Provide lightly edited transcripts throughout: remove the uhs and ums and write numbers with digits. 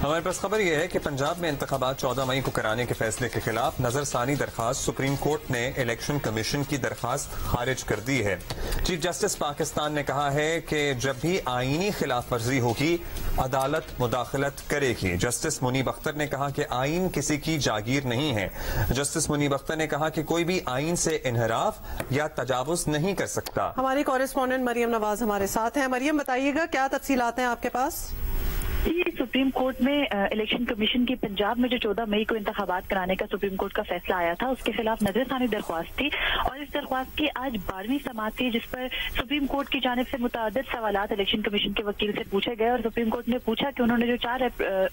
ہمارے پاس خبر یہ ہے کہ پنجاب میں انتخابات 14 مئی کو کرانے کے فیصلے کے خلاف نظر ثانی درخواست سپریم کورٹ نے الیکشن کمیشن کی درخواست خارج کر دی ہے۔ چیف جسٹس پاکستان نے کہا ہے کہ جب بھی آئینی خلاف ورزی ہوگی عدالت مداخلت کرے گی۔ جسٹس منیب اختر نے کہا کہ آئین کسی کی جاگیر نہیں ہے۔ جسٹس منیب اختر نے کہا کہ کوئی بھی آئین سے انحراف یا تجاوز نہیں کر سکتا۔ ہماری کورسپونڈنٹ مریم نواز ہمارے ساتھ ہیں۔ مریم، بتائیے گا کیا تفصیلات ہیں آپ کے پاس؟ جی، سپریم کورٹ میں الیکشن کمیشن کی پنجاب میں جو 14 مئی کو انتخابات کرانے کا سپریم کورٹ کا فیصلہ آیا تھا، اس کے خلاف نظر ثانی درخواست تھی، اور اس درخواست کی آج 12ویں سماعت تھی، جس پر سپریم کورٹ کی جانب سے متعدد سوالات الیکشن کمیشن کے وکیل سے پوچھے گئے، اور سپریم کورٹ نے پوچھا کہ انہوں نے جو 4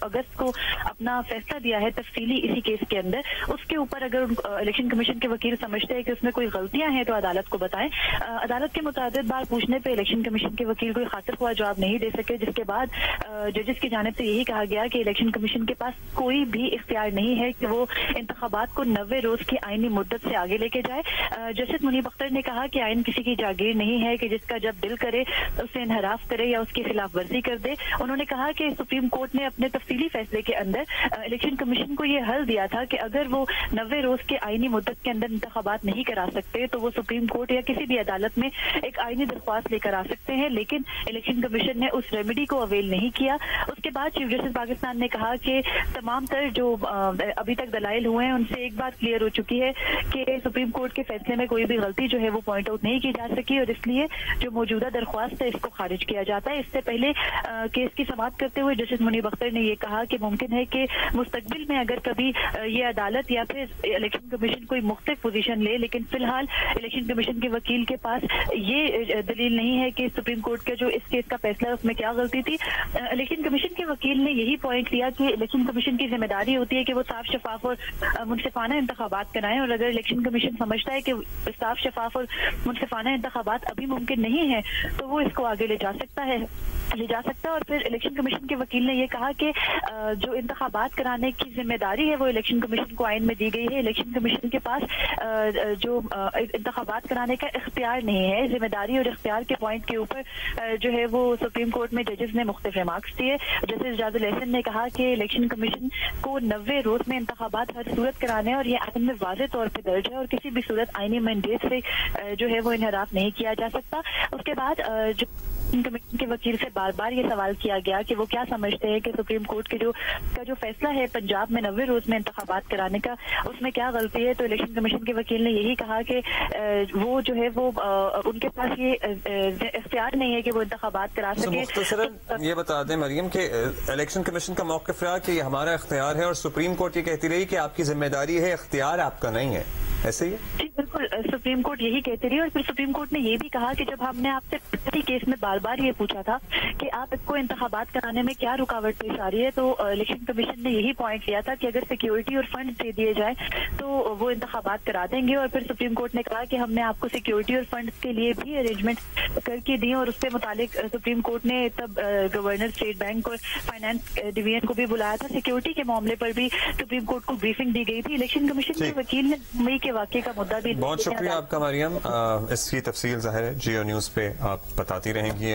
اگست کو اپنا فیصلہ دیا ہے تفصیلی اسی کیس کے اندر، اس کے اوپر اگر الیکشن کمیشن کے وکیل سمجھتے ہیں کہ اس میں کوئی غلطیاں ہیں تو عدالت کو بتائیں۔ عدالت کے متعدد بار پوچھنے پہ الیکشن کمیشن کے وکیل کوئی خاطر خواہ جواب نہیں دے سکے، جس کے بعد ججز کی جانب سے یہی کہا گیا کہ الیکشن کمیشن کے پاس کوئی بھی اختیار نہیں ہے کہ وہ انتخابات کو 90 روز کی آئینی مدت سے آگے لے کے جائے۔ جسٹس منیب اختر نے کہا کہ آئین کسی کی جاگیر نہیں ہے کہ جس کا جب دل کرے اس سے انحراف کرے یا اس کی خلاف ورزی کر دے۔ انہوں نے کہا کہ سپریم کورٹ نے اپنے تفصیلی فیصلے کے اندر الیکشن کمیشن کو یہ حل دیا تھا کہ اگر وہ 90 روز کے آئینی مدت کے اندر انتخابات نہیں کرا سکتے تو وہ سپریم کورٹ یا کسی بھی عدالت میں ایک آئینی درخواست لے کر آ سکتے ہیں، لیکن الیکشن کمیشن نے اس ریمیڈی کو اویل نہیں کیا۔ اس کے بعد چیف جسٹس پاکستان نے کہا کہ تمام تر جو ابھی تک دلائل ہوئے ہیں ان سے ایک بات کلیئر ہو چکی ہے کہ سپریم کورٹ کے فیصلے میں کوئی بھی غلطی جو ہے وہ پوائنٹ آؤٹ نہیں کی جا سکی، اور اس لیے جو موجودہ درخواست ہے اس کو خارج کیا جاتا ہے۔ اس سے پہلے کیس کی سماعت کرتے ہوئے جسٹس منیب اختر نے یہ کہا کہ ممکن ہے کہ مستقبل میں اگر کبھی یہ عدالت یا پھر الیکشن کمیشن کوئی مختلف پوزیشن لے، لیکن فی الحال الیکشن کمیشن کے وکیل کے پاس یہ دلیل نہیں ہے کہ سپریم کورٹ کا جو اس کیس کا فیصلہ ہے اس میں کیا غلطی تھی۔ الیکشن کمیشن کے وکیل نے یہی پوائنٹ لیا کہ الیکشن کمیشن کی ذمہ داری ہوتی ہے کہ وہ صاف شفاف اور منصفانہ انتخابات کرائیں، اور اگر الیکشن کمیشن سمجھتا ہے کہ صاف شفاف اور منصفانہ انتخابات ابھی ممکن نہیں ہے تو وہ اس کو آگے لے جا سکتا ہے۔ اور پھر الیکشن کمیشن کے وکیل نے یہ کہا کہ جو انتخابات کرانے کی ذمہ داری ہے وہ الیکشن کمیشن کو آئین میں دی گئی ہے، الیکشن کمیشن کے پاس جو انتخابات کرانے کا اختیار نہیں ہے۔ ذمہ داری اور اختیار کے پوائنٹ کے اوپر جو ہے وہ سپریم کورٹ میں ججز نے مختلف ریمارکس دیے۔ جسٹس اعجاز الاحسن نے کہا کہ الیکشن کمیشن کو 90 روز میں انتخابات ہر صورت کرانے اور یہ آئین میں واضح طور پہ درج ہے، اور کسی بھی صورت آئینی مینڈیٹ سے جو ہے وہ انحراف نہیں کیا جا سکتا۔ اس کے بعد جو کمیشن کے وکیل سے بار بار یہ سوال کیا گیا کہ وہ کیا سمجھتے ہیں کہ سپریم کورٹ کے جو فیصلہ ہے پنجاب میں 90 روز میں انتخابات کرانے کا اس میں کیا غلطی ہے، تو الیکشن کمیشن کے وکیل نے یہی کہا کہ وہ جو ہے وہ ان کے پاس یہ اختیار نہیں ہے کہ وہ انتخابات کرا سکے۔ مختصراً یہ بتا دیں مریم کہ الیکشن کمیشن کا موقف رہا کہ یہ ہمارا اختیار ہے، اور سپریم کورٹ یہ کہتی رہی کہ آپ کی ذمہ داری ہے، اختیار آپ کا نہیں ہے، ایسے ہی؟ جی بالکل، سپریم کورٹ یہی کہتی رہی، اور پھر سپریم کورٹ نے یہ بھی کہا کہ جب ہم نے آپ سے پچھلی کیس میں بار بار یہ پوچھا تھا کہ آپ کو انتخابات کرانے میں کیا رکاوٹ پیش آ رہی ہے، تو الیکشن کمیشن نے یہی پوائنٹ لیا تھا کہ اگر سیکیورٹی اور فنڈ دے دیے جائیں تو وہ انتخابات کرا دیں گے، اور پھر سپریم کورٹ نے کہا کہ ہم نے آپ کو سیکیورٹی اور فنڈ کے لیے بھی ارینجمنٹ کر کے دی، اور اس سے متعلق سپریم کورٹ نے تب گورنر اسٹیٹ بینک اور فائنانس ڈویژن کو بھی بلایا تھا۔ سیکیورٹی کے معاملے پر بھی سپریم کورٹ کو بریفنگ دی گئی تھی۔ الیکشن کمیشن کے وکیل نے مئی کے واقعے کا مدعا بھی۔ بہت شکریہ آپ کا مریم، اس کی تفصیل ظاہر ہے جیو نیوز پہ آپ بتاتی رہیں گی۔